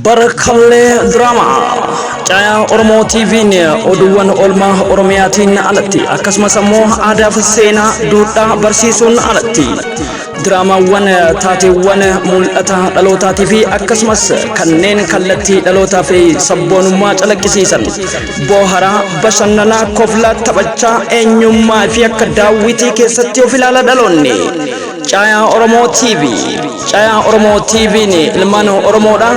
Barkallee Diraamaa Caayaa Oromoo TV'n oduuwwan oolmaa Oromiyaatiin alatti akkasumas immoo aadaa fi seenaa duudhaa barsiisuun alatti diraamaawwan taateewwan mul'ata dhalootaatii fi akkasumas kanneen kallattii dhalootaa fi sabboonummaa calaqqisiisan booharaa bashannanaa koflaa taphachaa eenyummaa fi akka daawwitii keessatti of ilaala dhaloonni Caayaa Oromoo TV Caayaa Oromoo TV'n ilmaan Oromoodha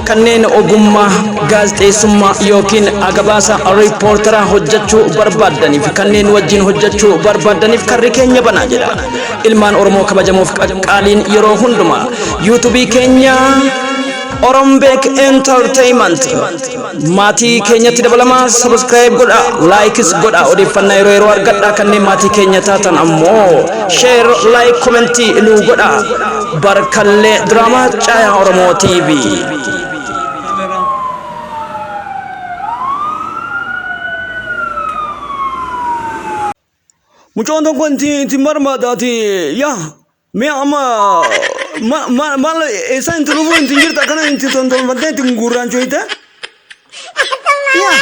kanneen ogummaa gaazexeessummaa yookiin agabaasa riippoortara hojjechuu barbaadaniif kanneen wajjin hojjechuu barbaadaniif karri keenya banaa jedha ilmaan Oromoo kabajamuuf qaqqaaliin yeroo hundumaa yuutuubii keenya Orombek Entertainment maatii keenyatti dabalamaa subscribe godha likes godha odeeffannaa yeroo argadha kanneen maatii keenya taatan ammoo share like comment iluu godha Barkallee Diraamaa Caayaa Oromoo TV Mucaan tokko inti marmaadhaati yaa mee amma maal eessa inti dhufu inti jirta kana inti tontolfattee inti gurraanchoyte yaa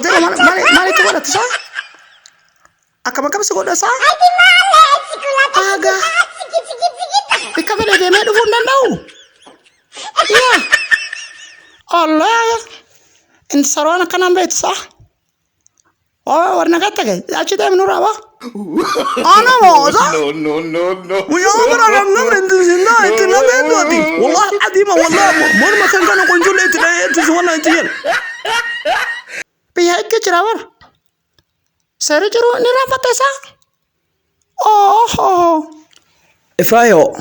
atee maalitti godhatu saa akkam akkam si godha saa aga bikka fedhe deemee dhufuu hin danda'u yaa Allah inti saroon akkanaan beektu saa warna kata ke achi dem nura ba ana moza no ya mara ranga mentu sinda itu na mentu ati wallahi adima wallahi mor makan kana konjule itu suwana itu yen pihak ke cerawar sare ceru ni rapat esa oh Efrayo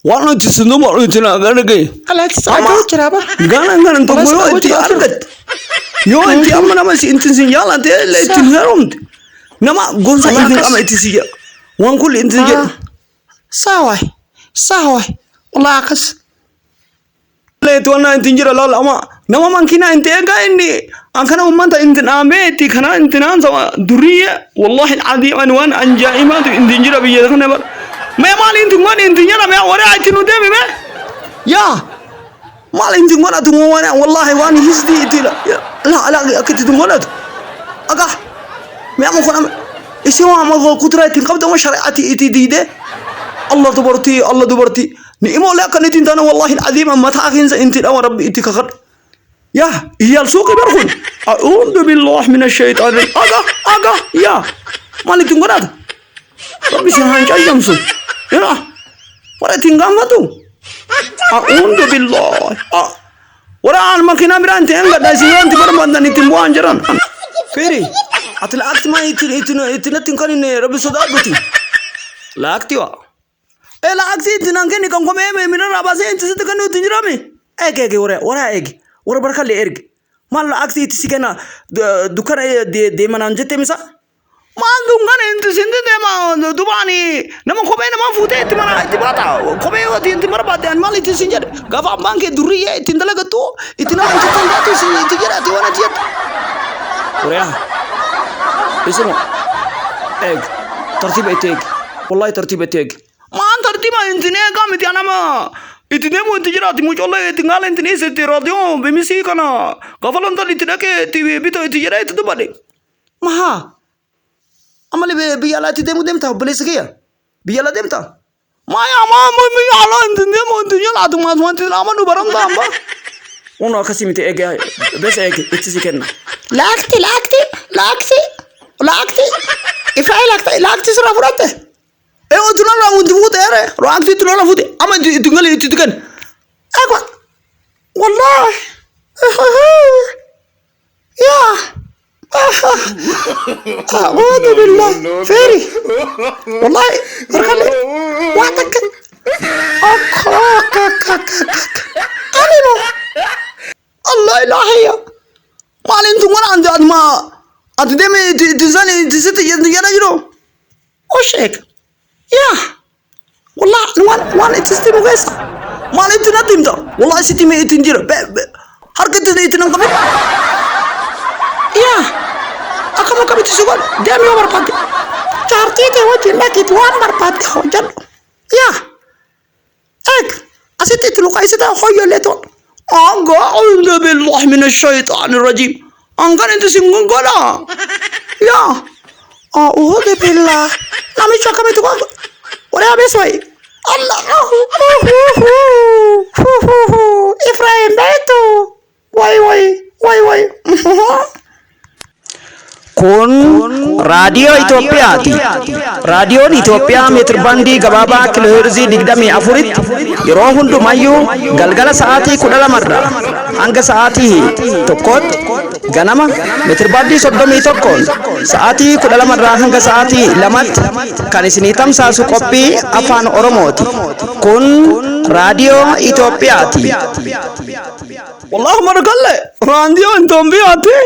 wana tisundu mo itu na ganage ala sama ceraba gana to mo itu argat Yo inti amma nama si inti sin yala te le tin herum nama gonsa inti ama inti si wan kul inti je sawai ulakas le to na inti jira lal ama nama man kina inti ga inni an kana umanta inti na meti kana inti nan sama duriya wallahi alazim an wan an jaimatu inti jira biye kana bar me mal inti ngon inti jara me ore atinu de me ya mal inti ngona tu ngona wallahi wan hisdi itila لا أكيد تقولت أقع ما أمكن إسمع ما هو كترة تنقبض ما شرعتي إتديده الله دبرتي نيمو لا كان تنتنا والله العظيم ما تأخين أنت أو ربي إنت كخر يا هي السوق برخون أعوذ بالله من الشيطان أقع يا ما لي تقولت ربي سبحانه جاي يمسو يلا ولا تنقام فتو أعوذ بالله ورا الماكينة برانت إنك دايسيان تبر بندن يتموان جران فيري أتلا أكت ما يتنا تنكرين ربي صدق بتي لا أكتوا لا أكتي تنانكني كم كم من رابسين أنت ستكنوا تنجرامي إيه ورا بركالي إرج ما لا أكتي تسيكنا دكان دي منانجة تمسا ما دكان أنت سند دما دباني نما كوبي نما فوتة تمنا تباتا كوبي وتي تمر باتي مالي تسينجر غافا بانك دورية تندلا كتو إتنا أنت تندلا تسينجر تجرا توانا جيت وريا اسمه إيج ترتيب إتيج والله ترتيب إتيج ما أنت ترتيب أنت نيجا متي أنا ما إتنا مو تجرا تمو جالله تنقال أنت نيسة تراديو بمسي كنا غافا لنتا إتنا كتي بيتو تجرا إتدبالي ما Amale biyala ti demu demta beli sekian biyala demta maya mama biyala intinde mo intinde la tu mas wanti la manu barang tamba uno kasimite ege bes ege itisi kenna lakti ifai lakti sura furate e o tu la unti fute ere ro akti tu la fute ama tu ngali tu kan agwa wallahi ya أعوذ بالله فيري والله بركلي وعدك ألينو الله إلهي ما أنتم ولا عند ما أتدمي تزاني تزت ينجرو وشيك يا والله وان تستمو كيسا ما أنتم نتيم دا والله ستيمي تنجرو حركة تنجرو كمان يا أكمل كم تسوق dia mi berpati charti te wajib lagi tuan berpati hojan ya ek أستيت لقيسة خويا لتون أنقى أعوذ بالله من الشيطان الرجيم أنقى أنت سنقول قلا يا أعوذ بالله نامي شو كم تقول ولا بيسوي الله إفرايم بيتو واي Kun radio Itoophiyaati. Raadiyoon Itoophiyaa meetir baandii gabaabaa kiilooheerzii 24 yeroo hundumayyuu galgala sa'aatii 12 hanga sa'aatii 1 ganama meetir baandii 31 sa'aatii 12 hanga sa'aatii 2 kan isinii tamsaasu qophii afaan Oromooti. Kun raadiyoo Itoophiyaati. Wallahi margalle raadiyoo Itoophiyaati.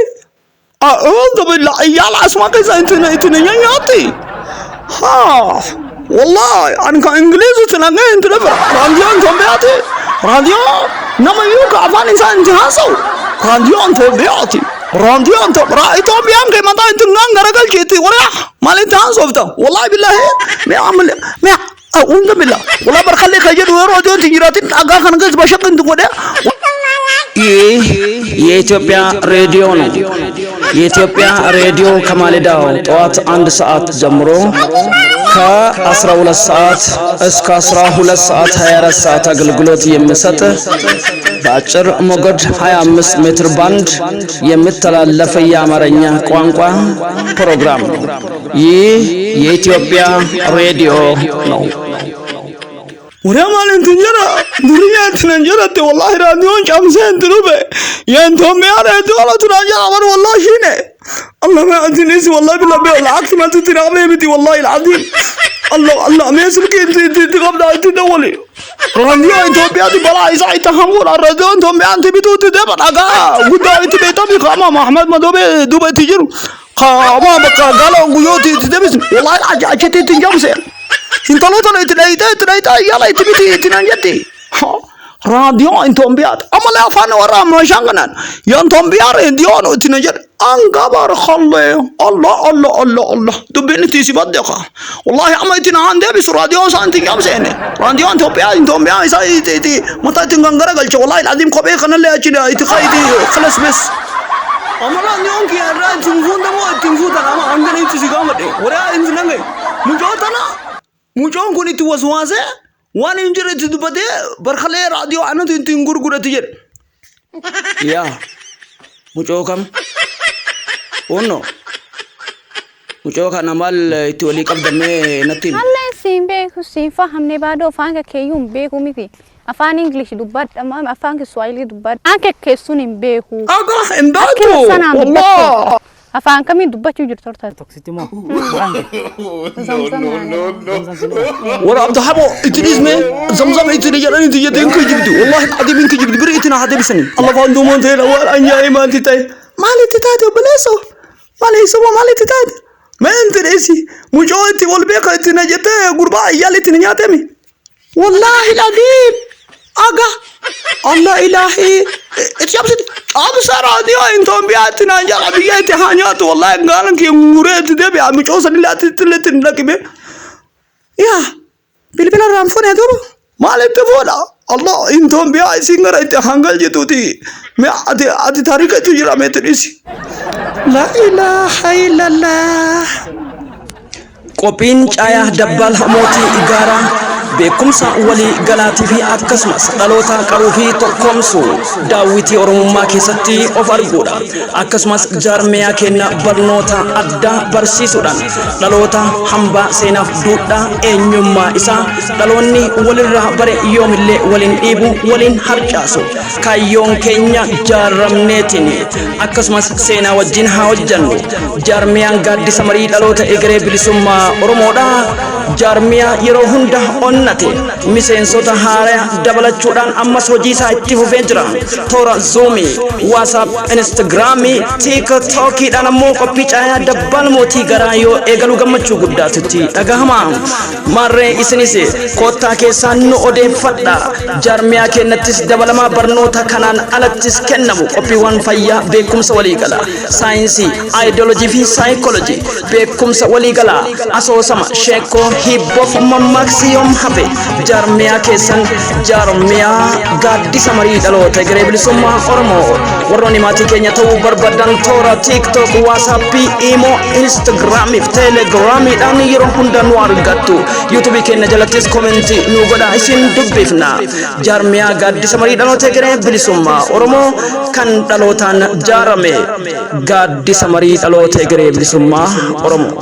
أعوذ بالله يا الأسماء كذا أنت نياتي ها والله أنا كإنجليزي تلاقي أنت نفر راديو أنتم بياتي راديو نما يوقع فان إنسان أنت هاسو راديو أنتم بياتي راديو أنتم رأيتم بيام كي متى أنت نعم غرقل جيتي ولا ما لين هاسو فتا والله بالله ما عمل ما أعوذ بالله والله برخلي خجل وراديو تجراتي أجا خن كذا بشق أنت كده የኢትዮጵያ ሬዲዮ ነው። የኢትዮጵያ ሬዲዮ ከማለዳው ጠዋት 1 ሰዓት ጀምሮ ከ12 ሰዓት እስከ 12 ሰዓት 24 ሰዓት አገልግሎት የሚሰጥ በአጭር ሞገድ 25 ሜትር ባንድ የሚተላለፍ የአማርኛ ቋንቋ ፕሮግራም ነው። ይህ የኢትዮጵያ ሬዲዮ ነው። ورمان انتجرا دنيا تنجرت والله راديون شمسين تروبه ينتم يا راديو لا تنجرا والله شينه الله ما أدري والله بالله بالعكس ما تتنامي بدي والله العظيم الله ما يسمك انت تقبل انت دولي راديو انتم بيادي بلا إذا يتحمل الراديو انتم بيانتي بدو تدبر أجا ودا انت بيتامي خاما محمد ما دوبه تجرو خاما بقى قالوا قيوتي تدبس والله العجيب تنجمسين Intolo tolo itu yala itu tinanjati. Radio intom biat. Amale afan wara mashanganan. Yang tom biar indiono tinanjat. Anggabar khalle. Allah. Tu bini tisi badeka. Wallahi ama itina ande bis radio san tingam sene. Radio intom biat isa itu mata tinggang garagal. Wallahi adim kobe kana le achina itu khaiti khalas bes. Amala nyon ki ara tingfunda mo tingfuda ama angane itu sigamade. Ora inzinangai. Mujotana. mucoon kun itti waswaase waan hin jirre itti dubbatee barkalee raadiyoo aanutu ittiin gurgurati jedhe yaa mucoo kam onno mucoo kana maal itti walii qabdamee natti Allah siin beeku siin fahamne baadoo afaan keeyyuun beeku miti afaan English dubbadha amma afaan Kiswahili dubbadha anke keessuun hin beeku aga hin beeku wallah afaan kamiin dubbachuu jirtu torta toksiti mo wala abda habo itnisme zamzam itni jalan itu yadin ku jibdu wallahi adim ku jibdu bari itina hada bisani allah fandu mon tayla wa anya iman titai mali titai baleso mali suba mali titai men tresi mujoti wal beka itina jete gurba yali itina nyatemi wallahi adim aga Allah ilahi اتشابسد ابصر راديو انتم بياتنا جا بياتي حانيات والله قالن كي غوريت دبي ام جوسن لا تتلت نكبه يا بلبل رامفون يا دوب مالك تفولا الله انتم بيا سينغر ايت هانغل جتوتي ما ادي تاريخ تجرا متريسي لا اله الا الله qophiin caayaa dabbal mootii igaaraa beekumsa walii galaatii fi akkasumas dhaloota qaruu fi tokkoomsu daawwitii oromummaa keessatti of arguudha akkasumas jaarmiyaa kenna barnoota addaa barsiisuudhaan dhaloota hambaa seenaaf duudhaa eenyummaa isaa dhaloonni walirraa bare yoomillee waliin dhiibu waliin harcaasu kaayyoon keenya jaaramneetiin akkasumas seenaa wajjin haa hojjannu jaarmiyaan gaaddisa marii dhaloota egeree bilisummaa oromoodha jaarmiyaa yeroo hunda onnate miseensota haaraa dabalachuudhaan ammas hojii isaa itti fufee jira toora zoomii whatsapp instagramii tiktokiidhaan ammoo qophii caayaa dabbal mootii garaa yoo eegalu gammachuu guddaatutti dhagahama marree isinis koottaa keessaan nu odeeffadha jaarmiyaa kennattis dabalamaa barnoota kanaan alattis kennamu qophiiwwan fayyaa beekumsa waliigala saayinsii ideolojii fi saayikoolojii beekumsa waliigala asoosama sheekoo hibboof mammaksiyoom hafe jaarmiyaa keessan jaarmiyaa gaaddisa marii dhaloota egeree bilisummaa Oromoo warroonni maatii keenya ta'uu barbaadan toora TikTok, WhatsApp, Imo, Instagram, Telegramiidhaan yeroo hunda nu argattu. YouTube keenya jalattis komentii nu godhaa isin dubbifna. Jaarmiyaa gaaddisa marii dhaloota egeree bilisummaa Oromoo kan dhalootaan jaarame gaaddisa marii dhaloota egeree bilisummaa Oromoo.